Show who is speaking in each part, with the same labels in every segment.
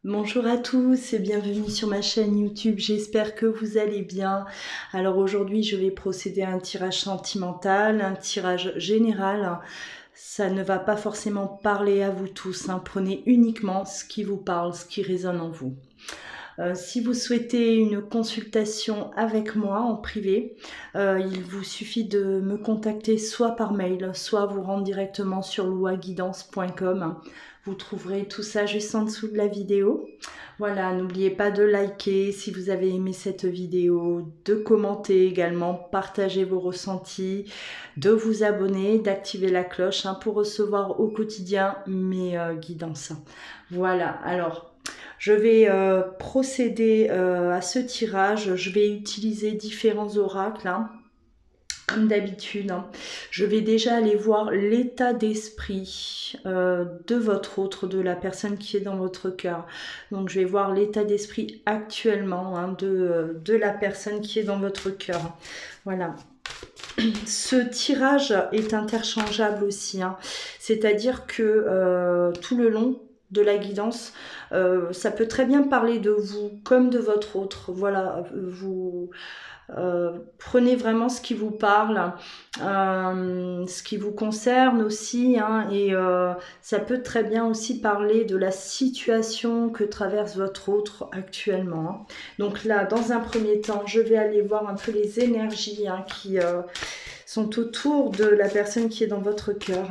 Speaker 1: Bonjour à tous et bienvenue sur ma chaîne YouTube, j'espère que vous allez bien. Alors aujourd'hui je vais procéder à un tirage sentimental, un tirage général. Ça ne va pas forcément parler à vous tous, hein. Prenez uniquement ce qui vous parle, ce qui résonne en vous. Si vous souhaitez une consultation avec moi en privé, il vous suffit de me contacter soit par mail, soit vous rendre directement sur louaguidance.com. Vous trouverez tout ça juste en dessous de la vidéo. Voilà, n'oubliez pas de liker si vous avez aimé cette vidéo, de commenter également, partager vos ressentis, de vous abonner, d'activer la cloche pour recevoir au quotidien mes guidances. Voilà, alors je vais procéder à ce tirage. Je vais utiliser différents oracles, comme d'habitude. Je vais déjà aller voir l'état d'esprit de votre autre, de la personne qui est dans votre cœur. Donc je vais voir l'état d'esprit actuellement de la personne qui est dans votre cœur. Voilà. Ce tirage est interchangeable aussi, c'est-à-dire que tout le long de la guidance, ça peut très bien parler de vous comme de votre autre. Voilà, vous prenez vraiment ce qui vous parle, ce qui vous concerne aussi, et ça peut très bien aussi parler de la situation que traverse votre autre actuellement. Donc là, dans un premier temps, je vais aller voir un peu les énergies qui sont autour de la personne qui est dans votre cœur.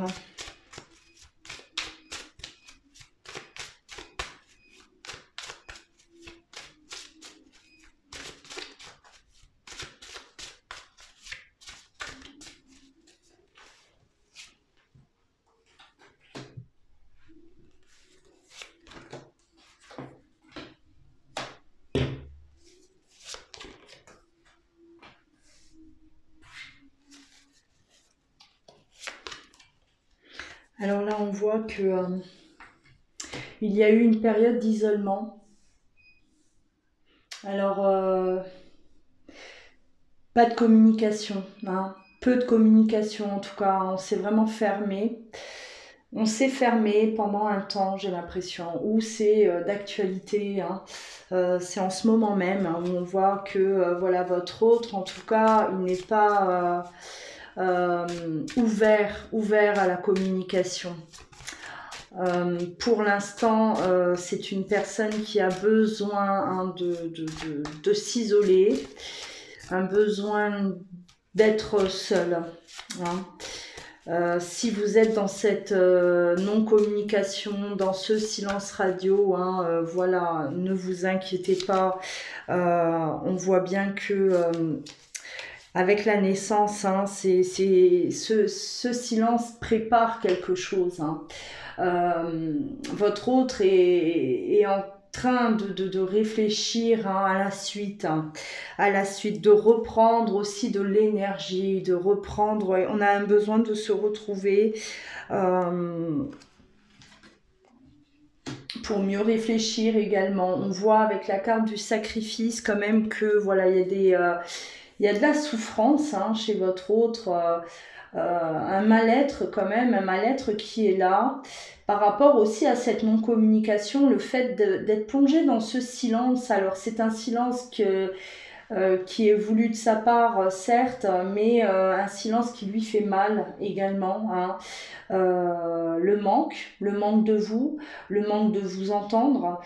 Speaker 1: Alors là, on voit que il y a eu une période d'isolement. Alors, pas de communication, peu de communication en tout cas, on s'est vraiment fermé. On s'est fermé pendant un temps, j'ai l'impression, ou c'est d'actualité, c'est en ce moment même où on voit que voilà, votre autre, en tout cas, il n'est pas ouvert à la communication. Pour l'instant, c'est une personne qui a besoin de s'isoler, un besoin d'être seul. Si vous êtes dans cette non-communication, dans ce silence radio, voilà, ne vous inquiétez pas. On voit bien que avec la naissance, ce silence prépare quelque chose. Votre autre est en train de réfléchir à la suite, de reprendre aussi de l'énergie, de reprendre. On a un besoin de se retrouver pour mieux réfléchir également. On voit avec la carte du sacrifice quand même que voilà, il y a de la souffrance chez votre autre. Un mal-être quand même, un mal-être qui est là par rapport aussi à cette non-communication, le fait d'être plongé dans ce silence. Alors c'est un silence qui est voulu de sa part, certes, mais un silence qui lui fait mal également. Le manque de vous, le manque de vous entendre.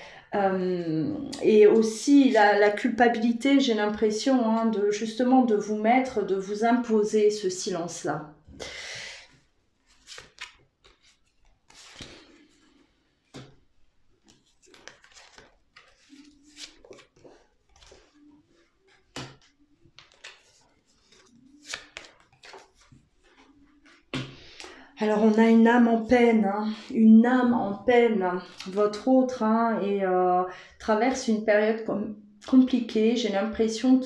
Speaker 1: Et aussi la culpabilité, j'ai l'impression, de justement de vous mettre, de vous imposer ce silence-là. Alors on a une âme en peine, une âme en peine. Votre autre traverse une période compliquée. J'ai l'impression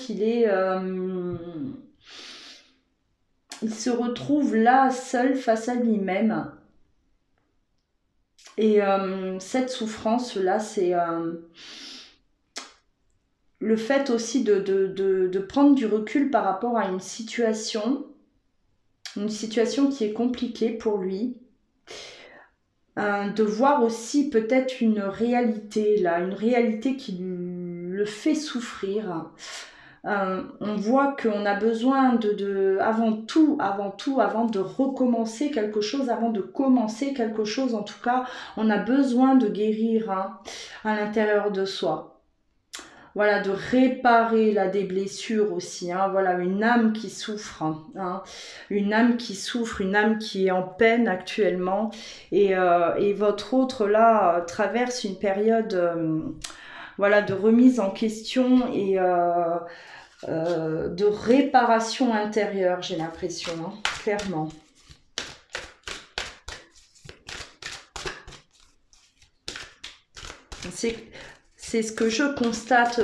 Speaker 1: il se retrouve là seul face à lui-même. Et cette souffrance-là, c'est le fait aussi de prendre du recul par rapport à une situation qui est compliquée pour lui. de voir aussi peut-être une réalité là, une réalité qui le fait souffrir. On voit qu'on a besoin avant tout, avant de recommencer quelque chose, avant de commencer quelque chose, en tout cas, on a besoin de guérir à l'intérieur de soi. Voilà, de réparer là des blessures aussi, voilà, une âme qui souffre, une âme qui souffre, une âme qui est en peine actuellement, et votre autre là traverse une période, voilà, de remise en question et de réparation intérieure, j'ai l'impression, clairement. C'est ce que je constate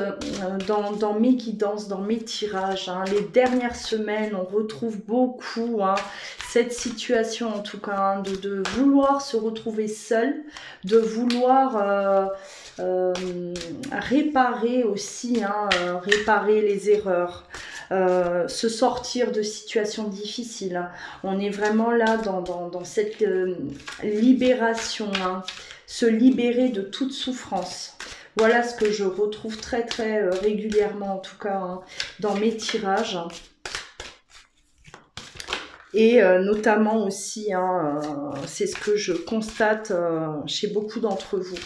Speaker 1: dans mes guidances, dans mes tirages. Les dernières semaines, on retrouve beaucoup cette situation, en tout cas, de vouloir se retrouver seul, de vouloir réparer aussi, réparer les erreurs. Se sortir de situations difficiles. On est vraiment là dans cette libération, se libérer de toute souffrance. Voilà ce que je retrouve très régulièrement, en tout cas, dans mes tirages. Et notamment aussi, c'est ce que je constate chez beaucoup d'entre vous.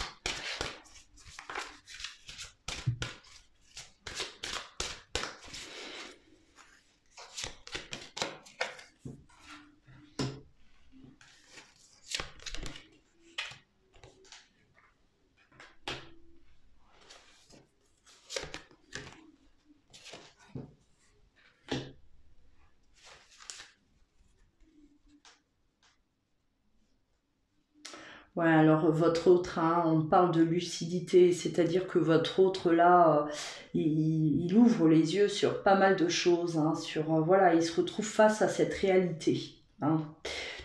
Speaker 1: Ouais, alors votre autre, on parle de lucidité, c'est-à-dire que votre autre là, il ouvre les yeux sur pas mal de choses, sur voilà, il se retrouve face à cette réalité.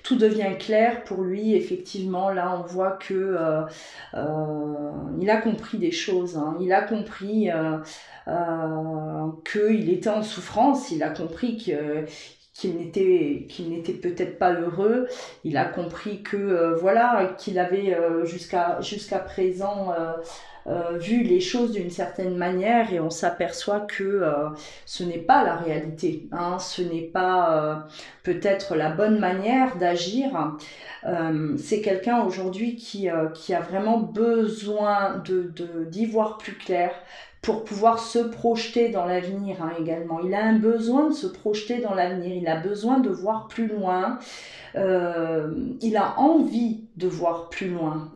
Speaker 1: Tout devient clair pour lui, effectivement, là on voit que il a compris des choses, il a compris qu'il était en souffrance, il a compris qu'il n'était peut-être pas heureux, il a compris que voilà, qu'il avait jusqu'à présent vu les choses d'une certaine manière, et on s'aperçoit que ce n'est pas la réalité, ce n'est pas peut-être la bonne manière d'agir. C'est quelqu'un aujourd'hui qui a vraiment besoin d'y voir plus clair, pour pouvoir se projeter dans l'avenir également. Il a un besoin de se projeter dans l'avenir, il a besoin de voir plus loin, il a envie de voir plus loin.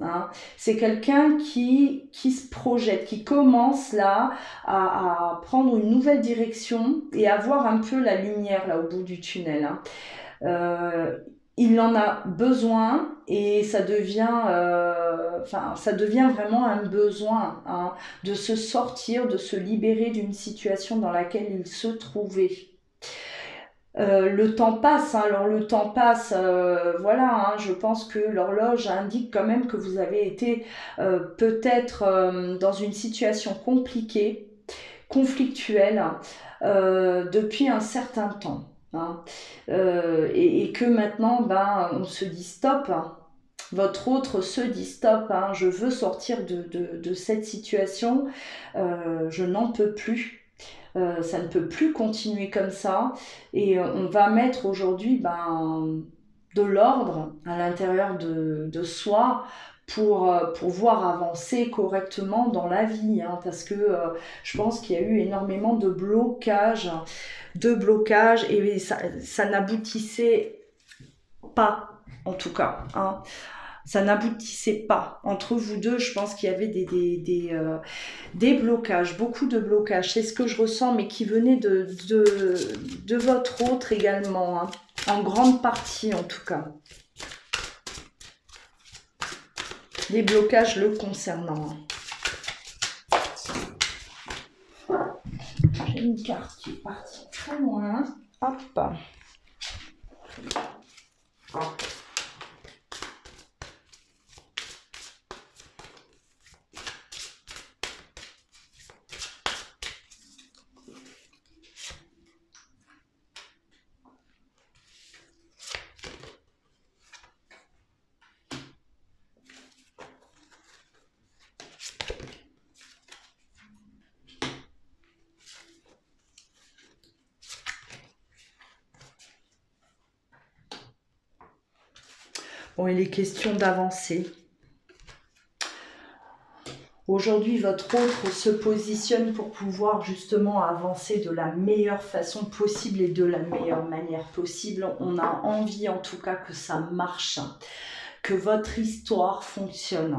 Speaker 1: C'est quelqu'un qui se projette, qui commence là à prendre une nouvelle direction et à voir un peu la lumière là au bout du tunnel. Il en a besoin et ça devient vraiment un besoin de se sortir, de se libérer d'une situation dans laquelle il se trouvait. Le temps passe, alors le temps passe, voilà, je pense que l'horloge indique quand même que vous avez été peut-être dans une situation compliquée, conflictuelle, depuis un certain temps. Et que maintenant on se dit stop, votre autre se dit stop, je veux sortir de cette situation, je n'en peux plus, ça ne peut plus continuer comme ça, et on va mettre aujourd'hui de l'ordre à l'intérieur de soi pour pouvoir avancer correctement dans la vie, parce que je pense qu'il y a eu énormément de blocages, et ça n'aboutissait pas, en tout cas. Ça n'aboutissait pas. Entre vous deux, je pense qu'il y avait des blocages, beaucoup de blocages. C'est ce que je ressens, mais qui venait de votre autre également, en grande partie en tout cas. Des blocages le concernant. J'ai une carte qui est partie très loin. Hop. Bon, il est question d'avancer. Aujourd'hui, votre autre se positionne pour pouvoir justement avancer de la meilleure façon possible et de la meilleure manière possible. On a envie en tout cas que ça marche, que votre histoire fonctionne.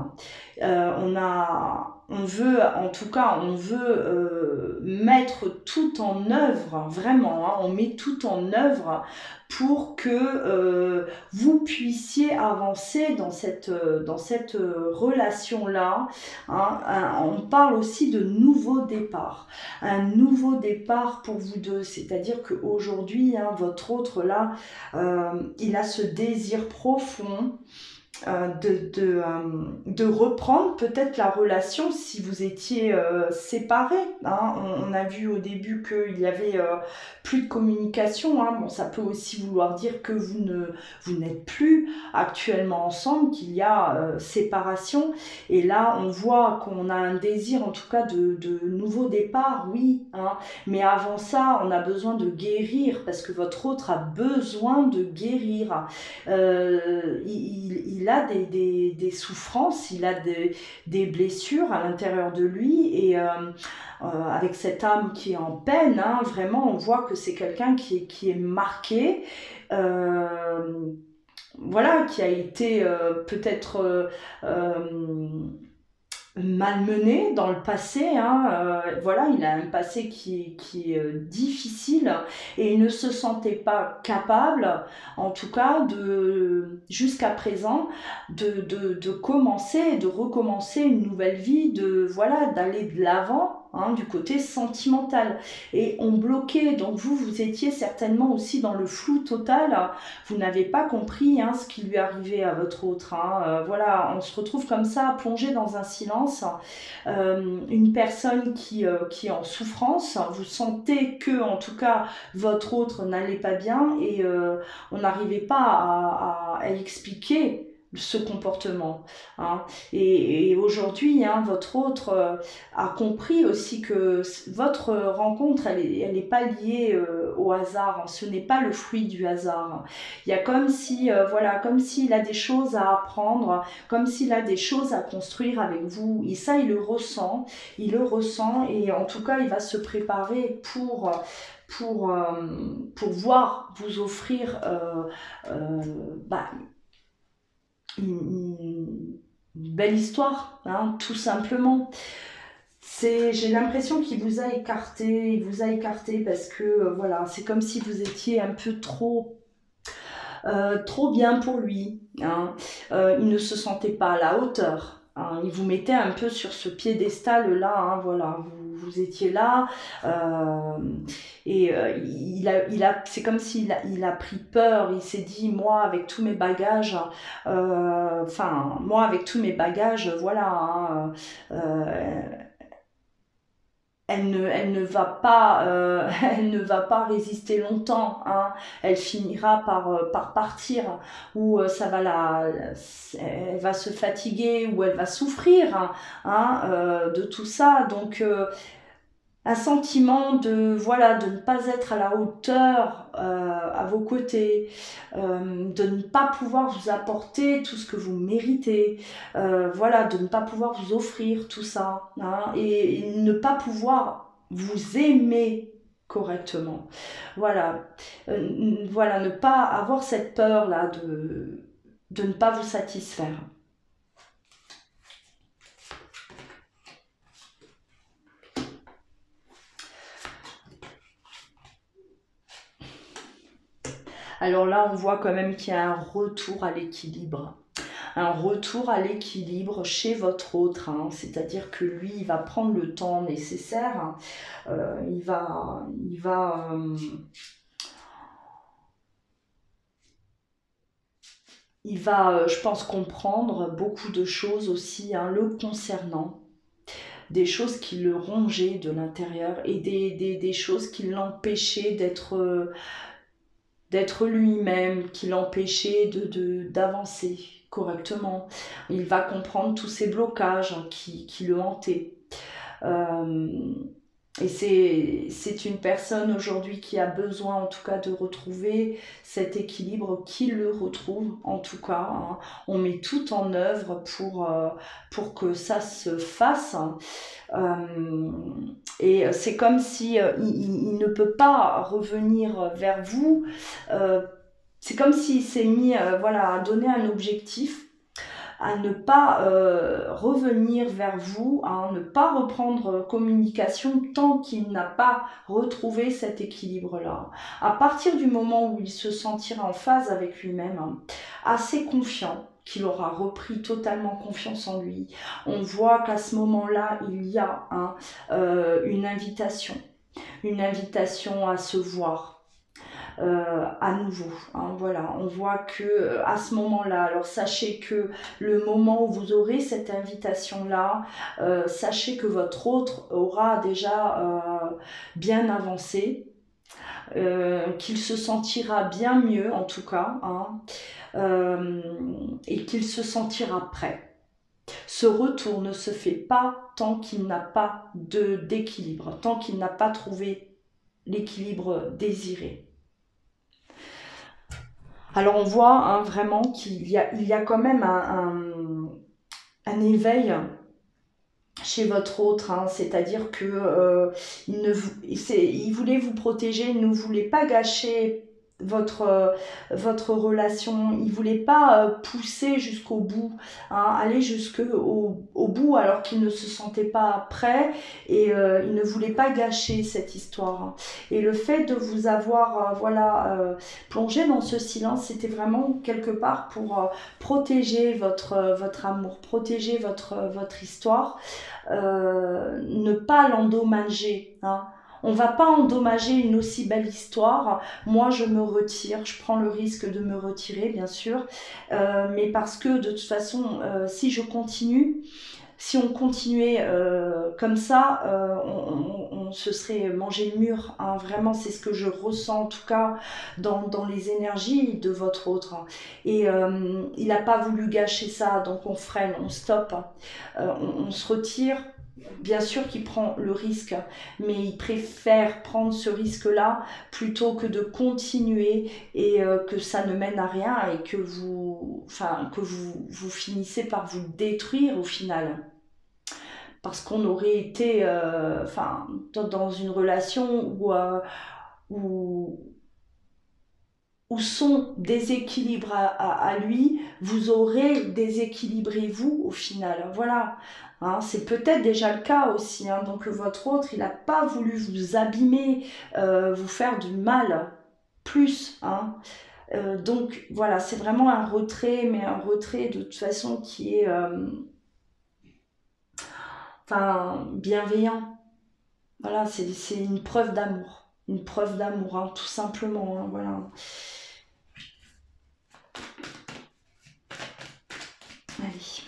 Speaker 1: On veut, en tout cas, on veut mettre tout en œuvre, vraiment, hein, on met tout en œuvre pour que vous puissiez avancer dans cette relation-là. Hein. On parle aussi de nouveau départ. Un nouveau départ pour vous deux. C'est-à-dire qu'aujourd'hui, hein, votre autre, là, il a ce désir profond de reprendre peut-être la relation si vous étiez séparés. Hein. On a vu au début qu'il y avait plus de communication. Hein. Bon, ça peut aussi vouloir dire que vous n'êtes plus actuellement ensemble, qu'il y a séparation. Et là, on voit qu'on a un désir, en tout cas, de nouveau départ, oui. Hein. Mais avant ça, on a besoin de guérir parce que votre autre a besoin de guérir. Il a des souffrances, il a des blessures à l'intérieur de lui et avec cette âme qui est en peine, hein, vraiment on voit que c'est quelqu'un qui est marqué, voilà, qui a été peut-être malmené dans le passé, hein, voilà, il a un passé qui est difficile et il ne se sentait pas capable, en tout cas, jusqu'à présent, de commencer, de recommencer une nouvelle vie, voilà, d'aller de l'avant. Hein, du côté sentimental et on bloquait, donc vous étiez certainement aussi dans le flou total, vous n'avez pas compris hein, ce qui lui arrivait à votre autre, hein. Voilà, on se retrouve comme ça plongé dans un silence, une personne qui est en souffrance, vous sentez que en tout cas votre autre n'allait pas bien et on n'arrivait pas à expliquer ce comportement. Hein. Et aujourd'hui, hein, votre autre a compris aussi que votre rencontre, elle est pas liée au hasard. Hein. Ce n'est pas le fruit du hasard. Il y a comme si, voilà, comme s'il a des choses à apprendre, comme s'il a des choses à construire avec vous. Et ça, il le ressent et en tout cas, il va se préparer pour pouvoir vous offrir une belle histoire, hein, tout simplement. J'ai l'impression qu'il vous a écarté, parce que voilà, c'est comme si vous étiez un peu trop bien pour lui. Hein. Il ne se sentait pas à la hauteur. Hein. Il vous mettait un peu sur ce piédestal-là. Hein, voilà, vous étiez là. C'est comme s'il a pris peur. Il s'est dit, moi, avec tous mes bagages, voilà. Hein, elle ne va pas, elle ne va pas résister longtemps. Hein. Elle finira par partir, ou elle va se fatiguer, ou elle va souffrir hein, de tout ça. Donc un sentiment de ne pas être à la hauteur à vos côtés, de ne pas pouvoir vous apporter tout ce que vous méritez, voilà, de ne pas pouvoir vous offrir tout ça, hein, et ne pas pouvoir vous aimer correctement. Voilà, voilà, ne pas avoir cette peur là de ne pas vous satisfaire. Alors là, on voit quand même qu'il y a un retour à l'équilibre. Un retour à l'équilibre chez votre autre. Hein. C'est-à-dire que lui, il va prendre le temps nécessaire. Il va je pense, comprendre beaucoup de choses aussi hein, le concernant. Des choses qui le rongeaient de l'intérieur et des choses qui l'empêchaient d'être lui-même, qui l'empêchait d'avancer correctement. Il va comprendre tous ces blocages qui le hantaient. Et c'est une personne aujourd'hui qui a besoin en tout cas de retrouver cet équilibre, qui le retrouve en tout cas, hein. On met tout en œuvre pour que ça se fasse. Et c'est comme si il ne peut pas revenir vers vous. Euh, c'est comme s'il s'est mis voilà, à donner un objectif, à ne pas revenir vers vous, à ne pas reprendre communication tant qu'il n'a pas retrouvé cet équilibre-là. À partir du moment où il se sentira en phase avec lui-même, hein, assez confiant, qu'il aura repris totalement confiance en lui, on voit qu'à ce moment-là, il y a hein, une invitation à se voir, à nouveau, hein, voilà, on voit que à ce moment-là, alors sachez que le moment où vous aurez cette invitation-là, sachez que votre autre aura déjà bien avancé, qu'il se sentira bien mieux en tout cas, hein, et qu'il se sentira prêt. Ce retour ne se fait pas tant qu'il n'a pas d'équilibre, tant qu'il n'a pas trouvé l'équilibre désiré. Alors on voit hein, vraiment qu'il y a quand même un éveil chez votre autre, hein, c'est-à-dire que il voulait vous protéger, il ne voulait pas gâcher votre relation, il voulait pas pousser jusqu'au bout, hein, aller au bout alors qu'il ne se sentait pas prêt et il ne voulait pas gâcher cette histoire, hein. Et le fait de vous avoir plongé dans ce silence, c'était vraiment quelque part pour protéger votre amour, protéger votre histoire, ne pas l'endommager, hein. On va pas endommager une aussi belle histoire. Moi, je me retire, je prends le risque de me retirer, bien sûr, mais parce que de toute façon, si on continuait comme ça, on se serait mangé le mur, hein. Vraiment, c'est ce que je ressens en tout cas dans les énergies de votre autre, hein. Et il n'a pas voulu gâcher ça, donc on freine, on stoppe, on se retire. Bien sûr qu'il prend le risque, mais il préfère prendre ce risque-là plutôt que de continuer et que ça ne mène à rien et que vous finissez par vous détruire au final. Parce qu'on aurait été dans une relation où, où son déséquilibre à lui, vous aurez déséquilibré vous au final. Voilà, hein, c'est peut-être déjà le cas aussi, hein. Donc votre autre, il n'a pas voulu vous abîmer, vous faire du mal, plus, hein. Donc voilà, c'est vraiment un retrait, mais un retrait de toute façon qui est bienveillant. Voilà, c'est une preuve d'amour, hein, tout simplement, hein, voilà. Allez.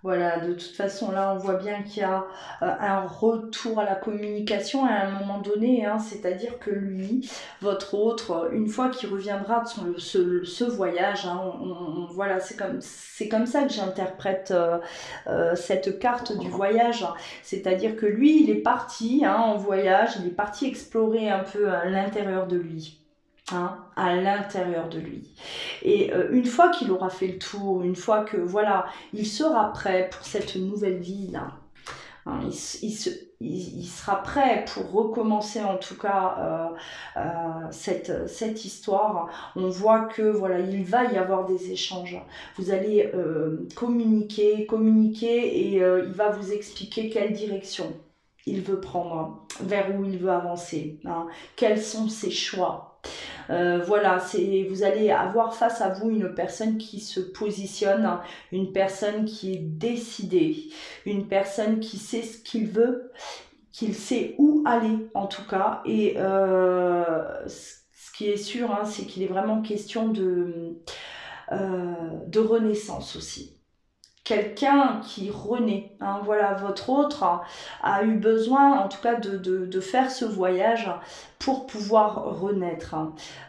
Speaker 1: Voilà, de toute façon, là, on voit bien qu'il y a un retour à la communication à un moment donné, hein, c'est-à-dire que lui, votre autre, une fois qu'il reviendra de ce voyage, hein, voilà, c'est comme ça que j'interprète cette carte du voyage, hein. C'est-à-dire que lui, il est parti hein, en voyage, il est parti explorer un peu l'intérieur de lui. Hein, à l'intérieur de lui. Et une fois qu'il aura fait le tour, une fois que voilà, il sera prêt pour cette nouvelle vie là, hein, il sera prêt pour recommencer en tout cas cette histoire. On voit que voilà, il va y avoir des échanges. Vous allez communiquer et il va vous expliquer quelle direction il veut prendre, vers où il veut avancer, hein, quels sont ses choix. Voilà, vous allez avoir face à vous une personne qui se positionne, une personne qui est décidée, une personne qui sait ce qu'il veut, qu'il sait où aller en tout cas. Et ce qui est sûr, hein, c'est qu'il est vraiment question de renaissance aussi. Quelqu'un qui renaît, hein, voilà, votre autre a eu besoin en tout cas de faire ce voyage pour pouvoir renaître.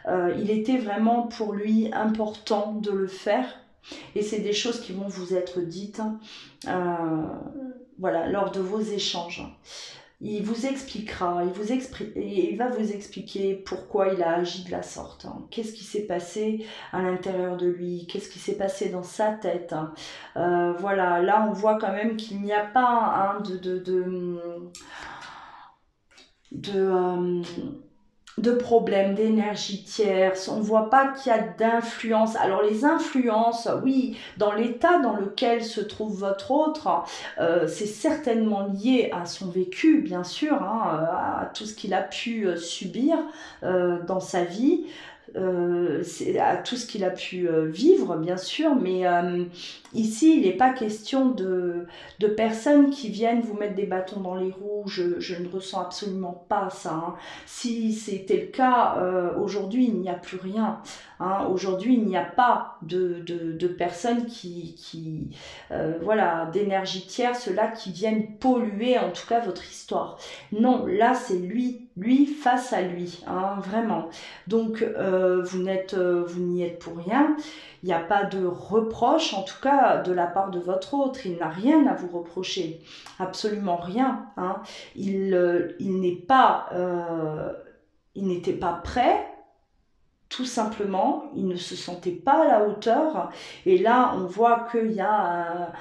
Speaker 1: Il était vraiment pour lui important de le faire, et c'est des choses qui vont vous être dites, voilà, lors de vos échanges. Il vous expliquera, il va vous expliquer pourquoi il a agi de la sorte. Qu'est-ce qui s'est passé à l'intérieur de lui, qu'est-ce qui s'est passé dans sa tête. Voilà, là on voit quand même qu'il n'y a pas de problèmes d'énergie tierce, on ne voit pas qu'il y a d'influence. Alors les influences, oui, dans l'état dans lequel se trouve votre autre, c'est certainement lié à son vécu, bien sûr, hein, à tout ce qu'il a pu subir dans sa vie, à tout ce qu'il a pu vivre, bien sûr, mais ici, il n'est pas question de personnes qui viennent vous mettre des bâtons dans les roues. Je ne ressens absolument pas ça, hein. Si c'était le cas, aujourd'hui, il n'y a plus rien, hein. Aujourd'hui, il n'y a pas de personnes voilà, d'énergie tierce, là, qui viennent polluer, en tout cas, votre histoire. Non, là, c'est lui face à lui, hein, vraiment. Donc, vous n'y êtes pour rien. Il n'y a pas de reproche, en tout cas, de la part de votre autre. Il n'a rien à vous reprocher, absolument rien, hein. Il n'était pas prêt, tout simplement. Il ne se sentait pas à la hauteur. Et là, on voit qu'il y a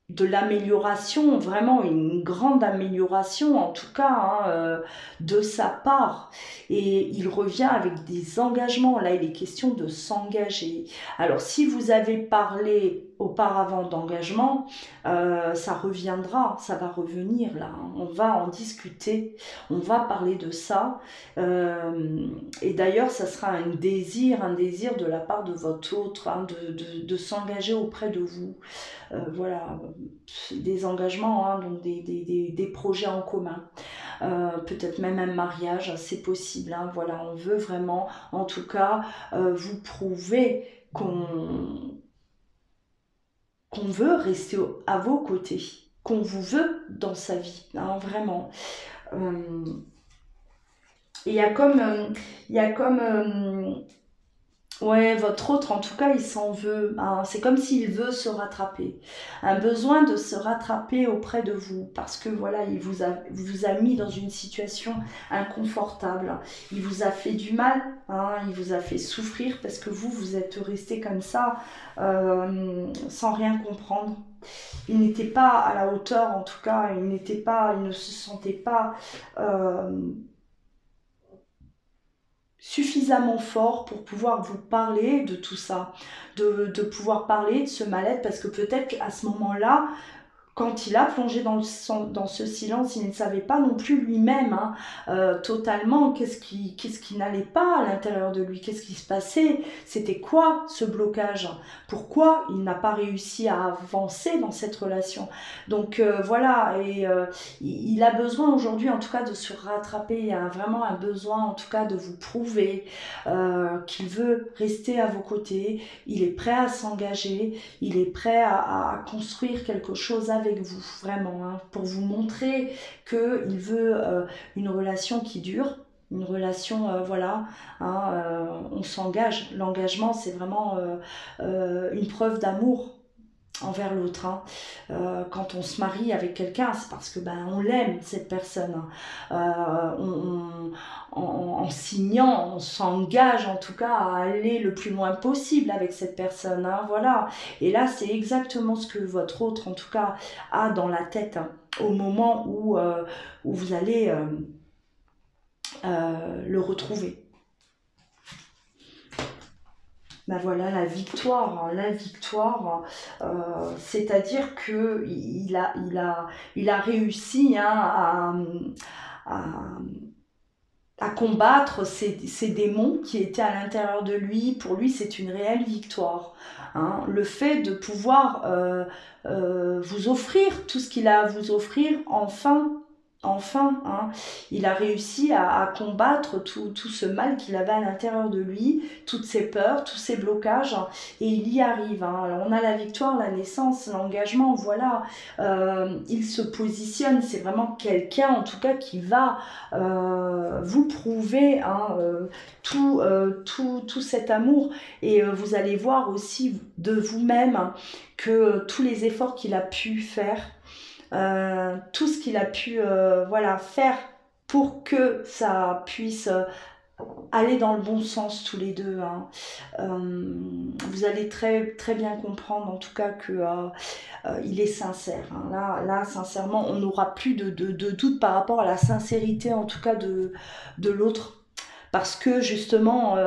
Speaker 1: de l'amélioration, vraiment une grande amélioration en tout cas, hein, de sa part, et il revient avec des engagements. Là il est question de s'engager. Alors si vous avez parlé auparavant d'engagement, ça reviendra, ça va revenir là, hein. On va en discuter, on va parler de ça, et d'ailleurs ça sera un désir de la part de votre autre, hein, de s'engager auprès de vous. Voilà, des engagements, hein, donc des projets en commun, peut-être même un mariage, c'est possible, hein. Voilà, on veut vraiment, en tout cas, vous prouver qu'on veut rester à vos côtés, qu'on vous veut dans sa vie, hein, vraiment. Et il y a comme ouais, votre autre, en tout cas, il s'en veut, hein. C'est comme s'il veut se rattraper. Un besoin de se rattraper auprès de vous. Parce que voilà, il vous a mis dans une situation inconfortable. Il vous a fait du mal, hein, il vous a fait souffrir parce que vous êtes resté comme ça, sans rien comprendre. Il n'était pas à la hauteur, en tout cas, il ne se sentait pas suffisamment fort pour pouvoir vous parler de tout ça, de pouvoir parler de ce mal-être, parce que peut-être qu'à ce moment-là, quand il a plongé dans ce silence, il ne savait pas non plus lui-même, hein, totalement qu'est-ce qui n'allait pas à l'intérieur de lui, qu'est-ce qui se passait, c'était quoi ce blocage, pourquoi il n'a pas réussi à avancer dans cette relation. Donc voilà, et il a besoin aujourd'hui en tout cas de se rattraper, il y a vraiment un besoin en tout cas de vous prouver qu'il veut rester à vos côtés, il est prêt à s'engager, il est prêt à construire quelque chose avec vous, vraiment, hein, pour vous montrer qu'il veut une relation qui dure, une relation, voilà, hein, on s'engage. L'engagement, c'est vraiment une preuve d'amour envers l'autre, hein. Quand on se marie avec quelqu'un, c'est parce que on l'aime, cette personne, hein. En signant, on s'engage en tout cas à aller le plus loin possible avec cette personne, hein, voilà. Et là c'est exactement ce que votre autre en tout cas a dans la tête, hein, au moment où vous allez le retrouver. Voilà, la victoire, c'est-à-dire que il a réussi, hein, à combattre ces démons qui étaient à l'intérieur de lui. Pour lui, c'est une réelle victoire. Hein. Le fait de pouvoir vous offrir tout ce qu'il a à vous offrir, enfin, hein, il a réussi à combattre tout ce mal qu'il avait à l'intérieur de lui, toutes ses peurs, tous ses blocages, et il y arrive. Hein. Alors, on a la victoire, la naissance, l'engagement, voilà. Il se positionne, c'est vraiment quelqu'un, en tout cas, qui va vous prouver hein, tout cet amour. Et vous allez voir aussi de vous-même que tous les efforts qu'il a pu faire, tout ce qu'il a pu voilà, faire pour que ça puisse aller dans le bon sens tous les deux. Hein. Vous allez très, très bien comprendre en tout cas que il est sincère. Hein. Là, sincèrement, on n'aura plus de doute par rapport à la sincérité en tout cas de l'autre. Parce que justement,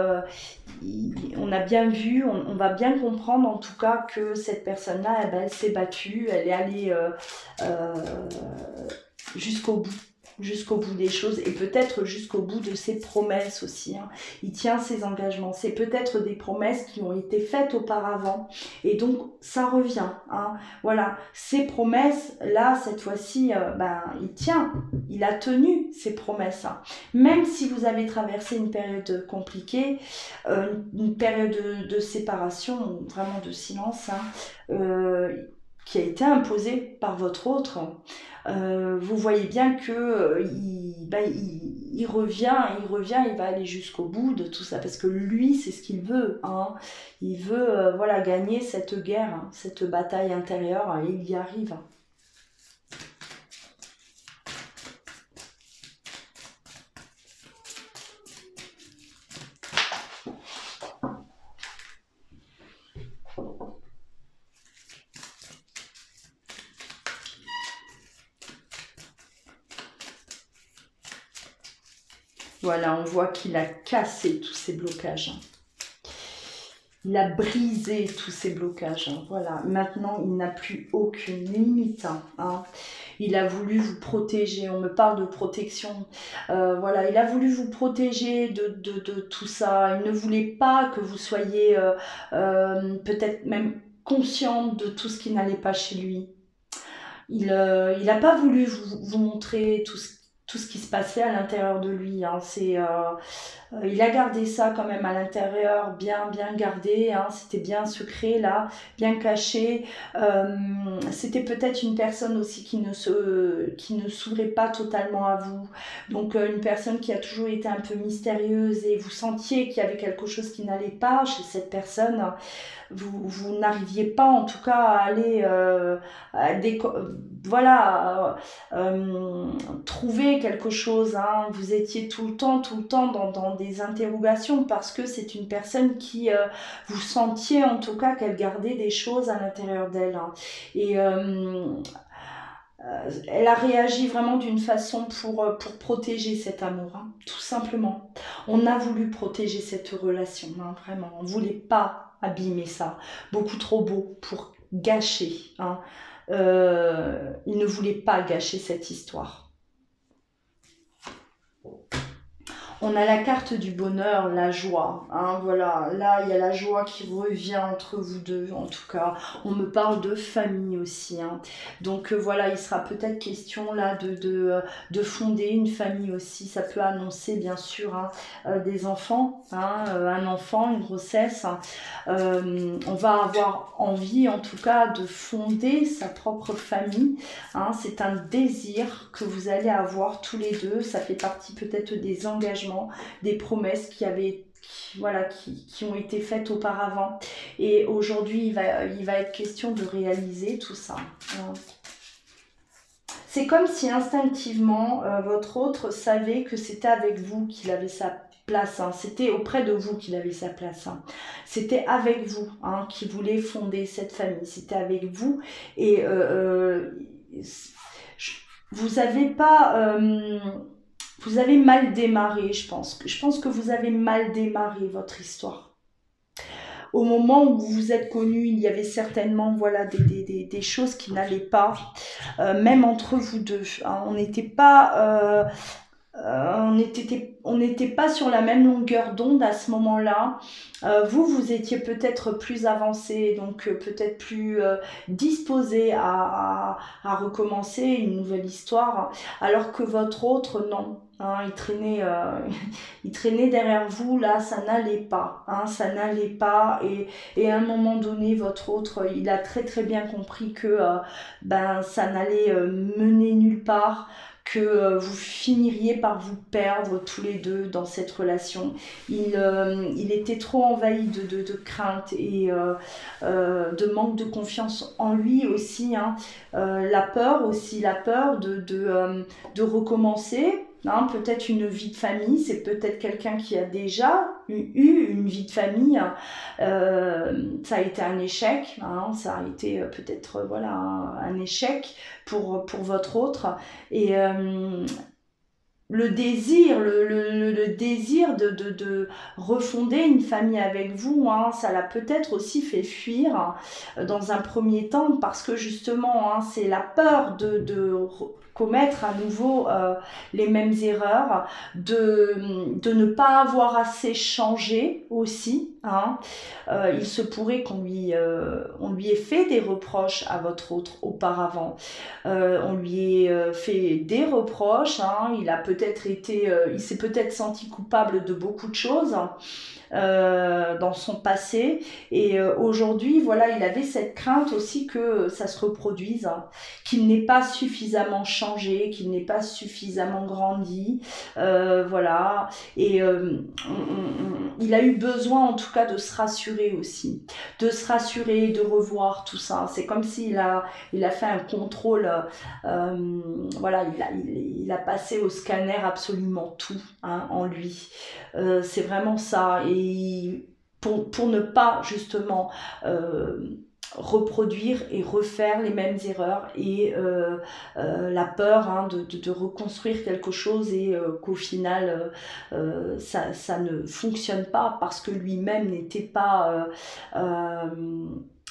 Speaker 1: on a bien vu, on va bien comprendre en tout cas que cette personne-là, eh ben, elle s'est battue, elle est allée jusqu'au bout des choses et peut-être jusqu'au bout de ses promesses aussi. Hein. Il tient ses engagements. C'est peut-être des promesses qui ont été faites auparavant et donc ça revient. Hein. Voilà, ces promesses, là, cette fois-ci, il tient, il a tenu ses promesses. Hein. Même si vous avez traversé une période compliquée, une période de séparation, vraiment de silence, hein, qui a été imposée par votre autre, vous voyez bien que il revient, il va aller jusqu'au bout de tout ça, parce que lui, c'est ce qu'il veut. Hein. Il veut voilà, gagner cette guerre, hein, cette bataille intérieure, hein, et il y arrive. Voilà, on voit qu'il a cassé tous ces blocages. Il a brisé tous ces blocages. Voilà, maintenant, il n'a plus aucune limite. Hein. Il a voulu vous protéger. On me parle de protection. Voilà, il a voulu vous protéger de tout ça. Il ne voulait pas que vous soyez peut-être même consciente de tout ce qui n'allait pas chez lui. Il n'a pas voulu vous montrer tout ce qui se passait à l'intérieur de lui. Hein. Il a gardé ça quand même à l'intérieur, bien gardé. Hein. C'était bien secret là, bien caché. C'était peut-être une personne aussi qui ne s'ouvrait pas totalement à vous. Donc une personne qui a toujours été un peu mystérieuse et vous sentiez qu'il y avait quelque chose qui n'allait pas chez cette personne. Vous n'arriviez pas en tout cas à aller trouver quelque chose. Hein. Vous étiez tout le temps dans des interrogations parce que c'est une personne qui vous sentiez en tout cas qu'elle gardait des choses à l'intérieur d'elle. Hein. Et elle a réagi vraiment d'une façon pour protéger cet amour, hein, tout simplement. On a voulu protéger cette relation, hein, vraiment. On ne voulait pas abîmer ça. Beaucoup trop beau pour gâcher. Hein. Il ne voulait pas gâcher cette histoire. On a la carte du bonheur, la joie. Hein, voilà, là, il y a la joie qui revient entre vous deux, en tout cas. On me parle de famille aussi. Hein. Donc, voilà, il sera peut-être question là de fonder une famille aussi. Ça peut annoncer, bien sûr, hein, des enfants, hein, un enfant, une grossesse. Hein. On va avoir envie, en tout cas, de fonder sa propre famille. Hein. C'est un désir que vous allez avoir tous les deux. Ça fait partie peut-être des engagements, des promesses qui ont été faites auparavant. Et aujourd'hui, il va être question de réaliser tout ça. C'est comme si instinctivement, votre autre savait que c'était avec vous qu'il avait sa place. Hein. C'était auprès de vous qu'il avait sa place. Hein. C'était avec vous, hein, qu'il voulait fonder cette famille. C'était avec vous. Et vous avez pas... vous avez mal démarré, je pense. Je pense que vous avez mal démarré votre histoire. Au moment où vous vous êtes connus, il y avait certainement voilà, des choses qui n'allaient pas, même entre vous deux. Hein. On n'était pas on n'était pas sur la même longueur d'onde à ce moment-là. Vous étiez peut-être plus avancé, donc peut-être plus disposé à recommencer une nouvelle histoire, alors que votre autre, non. Hein, il traînait derrière vous, là, ça n'allait pas. Hein, ça n'allait pas. Et à un moment donné, votre autre, il a très très bien compris que ça n'allait mener nulle part, que vous finiriez par vous perdre tous les deux dans cette relation. Il était trop envahi de crainte et de manque de confiance en lui aussi. Hein. La peur aussi, la peur de recommencer. Hein, peut-être une vie de famille, c'est peut-être quelqu'un qui a déjà eu une vie de famille. Ça a été un échec, hein, ça a été peut-être voilà, un échec pour votre autre. Et le désir, le désir de refonder une famille avec vous, hein, ça l'a peut-être aussi fait fuir dans un premier temps parce que justement, hein, c'est la peur de commettre à nouveau les mêmes erreurs, de ne pas avoir assez changé aussi. Hein. Il se pourrait qu'on lui ait fait des reproches à votre autre auparavant. On lui a fait des reproches, hein, il s'est peut-être senti coupable de beaucoup de choses dans son passé et aujourd'hui voilà, il avait cette crainte aussi que ça se reproduise, hein, qu'il n'ait pas suffisamment changé, qu'il n'ait pas suffisamment grandi, voilà, et il a eu besoin en tout cas de se rassurer aussi, de se rassurer, de revoir tout ça. C'est comme s'il a fait un contrôle, voilà, il a passé au scanner absolument tout, hein, en lui. C'est vraiment ça. Et pour ne pas justement reproduire et refaire les mêmes erreurs et la peur, hein, de reconstruire quelque chose et qu'au final ça ne fonctionne pas parce que lui-même n'était pas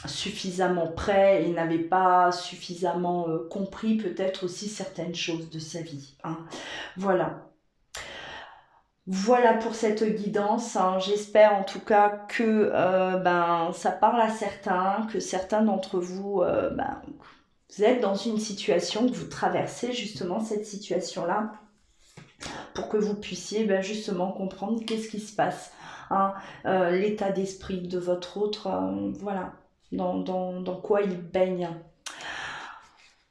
Speaker 1: suffisamment prêt et n'avait pas suffisamment compris peut-être aussi certaines choses de sa vie. Hein. Voilà. Voilà pour cette guidance. Hein. J'espère en tout cas que ça parle à certains, que certains d'entre vous, vous êtes dans une situation, que vous traversez justement cette situation-là, pour que vous puissiez justement comprendre qu'est-ce qui se passe, hein, l'état d'esprit de votre autre, voilà, dans quoi il baigne.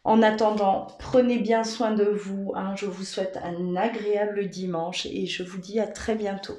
Speaker 1: En attendant, prenez bien soin de vous. Hein. Je vous souhaite un agréable dimanche et je vous dis à très bientôt.